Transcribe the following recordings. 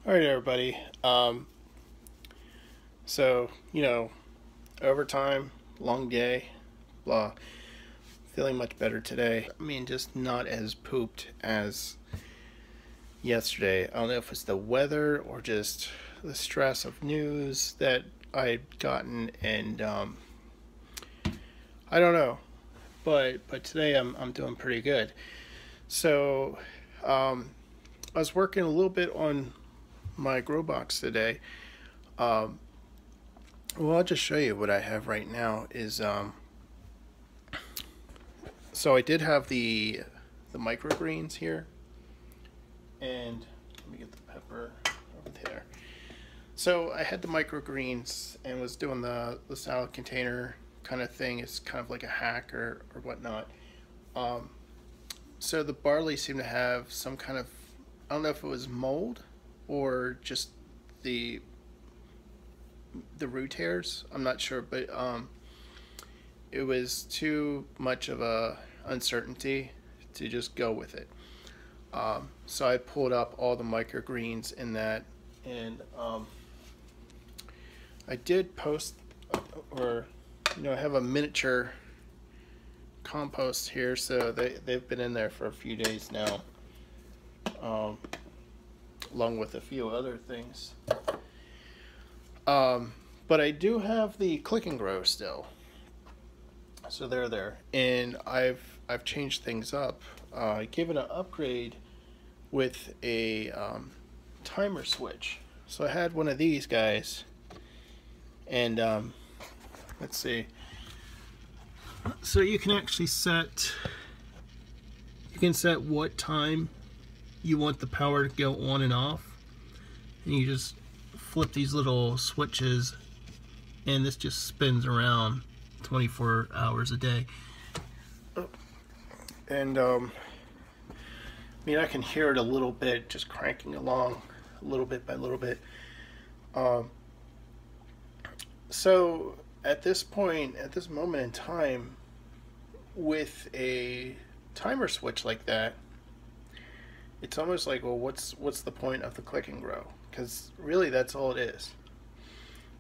All right, everybody. So, overtime, long day, blah. Feeling much better today. I mean, just not as pooped as yesterday. I don't know if it's the weather or just the stress of news that I'd gotten, and I don't know. But today I'm doing pretty good. So, I was working a little bit on my grow box today. Um, well, I'll just show you what I have right now. So I did have the microgreens here, and let me get the pepper over there. So I had the microgreens and was doing the salad container kind of thing. It's kind of like a hack or whatnot. Um, so the barley seemed to have some kind of, I don't know if it was mold or just the the root hairs. I'm not sure, but it was too much of a uncertainty to just go with it. So I pulled up all the microgreens in that, and I did post, or I have a miniature compost here, so they've been in there for a few days now, along with a few other things. But I do have the click and grow still, so they're there, and I've changed things up. I gave it an upgrade with a timer switch. So I had one of these guys, and let's see. So you can actually set what time you want the power to go on and off, and you just flip these little switches, and this just spins around 24 hours a day. And I mean, I can hear it a little bit just cranking along a little bit by little bit. So at this point, at this moment in time, with a timer switch like that, it's almost like, well, what's the point of the click and grow? Because really that's all it is.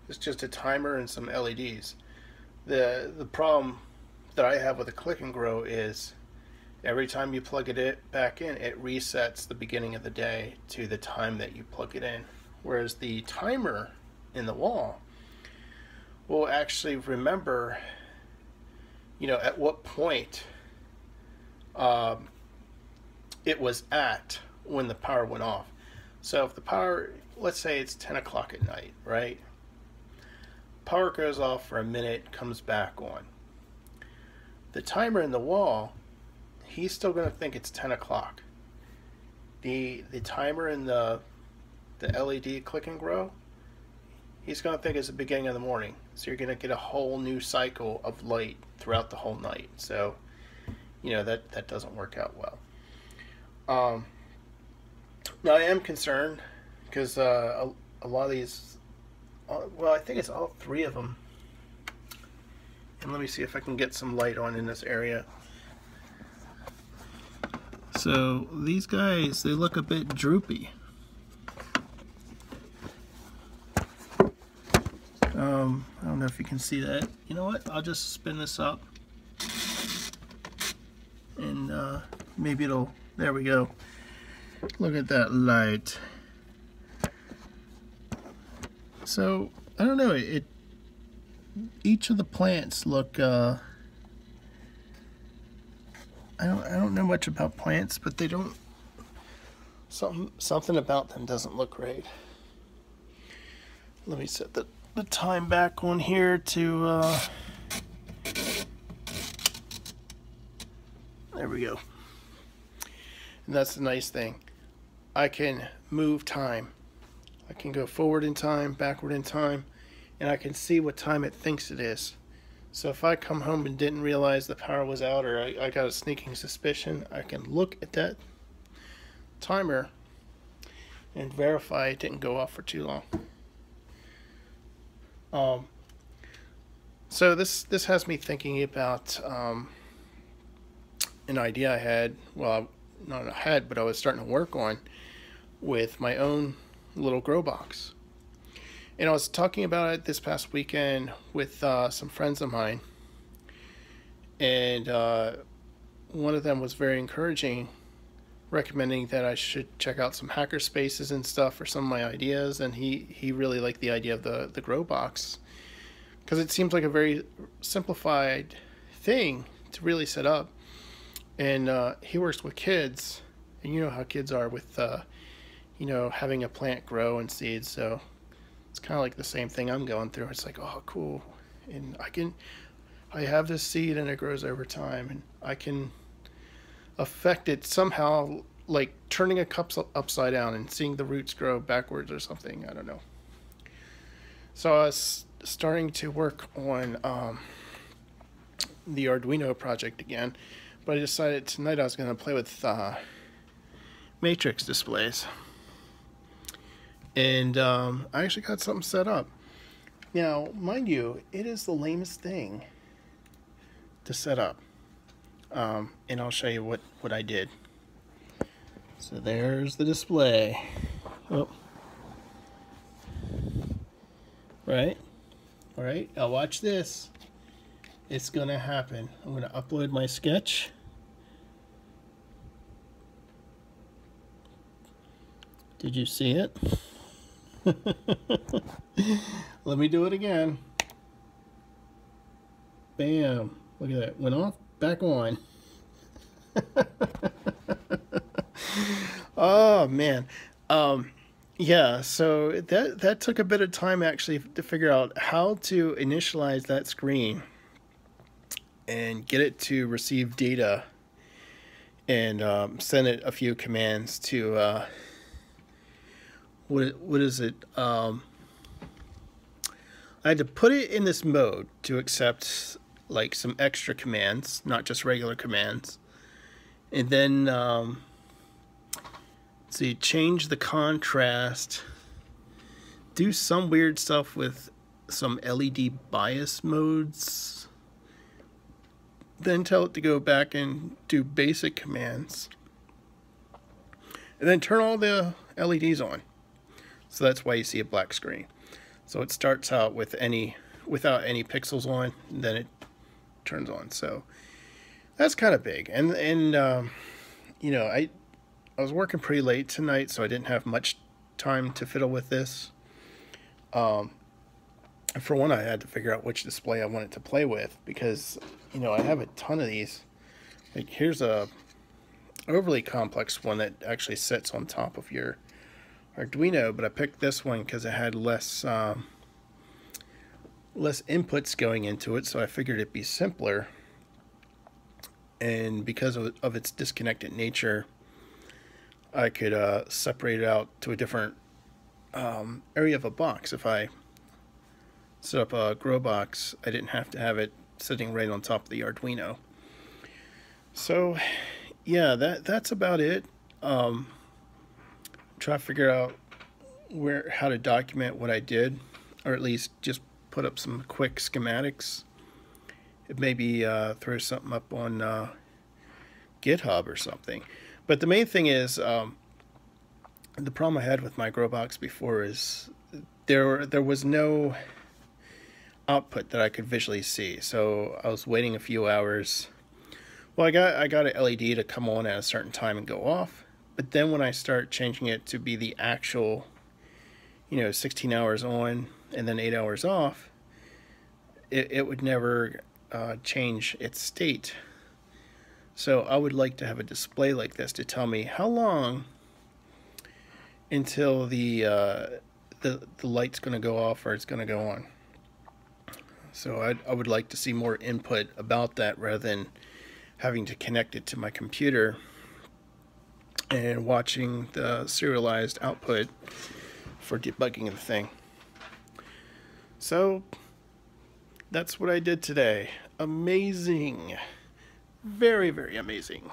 It's just a timer and some LEDs. The problem that I have with a click and grow is every time you plug it back in, it resets the beginning of the day to the time that you plug it in. Whereas the timer in the wall will actually remember, at what point it was at when the power went off. So if the power, let's say it's 10 o'clock at night, right? Power goes off for a minute, comes back on. The timer in the wall, he's still going to think it's 10 o'clock. The timer in the LED click and grow, he's going to think it's the beginning of the morning. So you're going to get a whole new cycle of light throughout the whole night. So, that doesn't work out well. Now I am concerned because a lot of these, well, I think it's all three of them. And let me see if I can get some light on in this area. So these guys, they look a bit droopy. I don't know if you can see that. You know what? I'll just spin this up, and maybe it'll. There we go. Look at that light. So I don't know. Each of the plants look. I don't know much about plants, but they don't. Something about them doesn't look right. Let me set the time back on here to. There we go. And that's the nice thing. I can move time. I can go forward in time, backward in time, and I can see what time it thinks it is. So if I come home and didn't realize the power was out, or I got a sneaking suspicion, I can look at that timer and verify it didn't go off for too long. So this has me thinking about an idea I had. Well, not I had, but I was starting to work on with my own little grow box. And I was talking about it this past weekend with some friends of mine, and one of them was very encouraging, recommending that I should check out some hacker spaces and stuff for some of my ideas, and he really liked the idea of the grow box because it seems like a very simplified thing to really set up. And he works with kids, and you know how kids are with having a plant grow and seeds, so it's kind of like the same thing I'm going through. It's like, oh cool, and I have this seed and it grows over time, and I can affect it somehow, like turning a cup upside down and seeing the roots grow backwards or something. I don't know. So I was starting to work on the Arduino project again, but I decided tonight I was going to play with matrix displays, and I actually got something set up. Now, mind you, it is the lamest thing to set up. And I'll show you what I did. So there's the display. Oh. Right? Alright, now watch this. It's gonna happen. I'm gonna upload my sketch. Did you see it? Let me do it again. Bam. Look at that. Went off, back on. Oh man. Yeah, so that took a bit of time actually to figure out how to initialize that screen and get it to receive data and send it a few commands to what is it? I had to put it in this mode to accept like some extra commands, not just regular commands, and then see, change the contrast, do some weird stuff with some LED bias modes, then tell it to go back and do basic commands, and then turn all the LEDs on. So that's why you see a black screen. So it starts out with without any pixels on, and then it turns on. So that's kind of big. And you know, I was working pretty late tonight, so I didn't have much time to fiddle with this. For one, I had to figure out which display I wanted to play with, because you know, I have a ton of these. Like, here's a overly complex one that actually sits on top of your Arduino, but I picked this one because it had less inputs going into it, so I figured it'd be simpler. And because of its disconnected nature, I could separate it out to a different area of a box. If I set up a grow box, I didn't have to have it sitting right on top of the Arduino. So yeah, that's about it. Try to figure out how to document what I did, or at least just put up some quick schematics. Maybe throw something up on GitHub or something. But the main thing is, the problem I had with my grow box before is there was no output that I could visually see. So I was waiting a few hours. Well, I got an LED to come on at a certain time and go off. But then when I start changing it to be the actual, 16 hours on and then 8 hours off, it would never change its state. So I would like to have a display like this to tell me how long until the light's going to go off or it's going to go on. So I would like to see more input about that rather than having to connect it to my computer and watching the serialized output for debugging the thing. So that's what I did today. Amazing. Very, very amazing.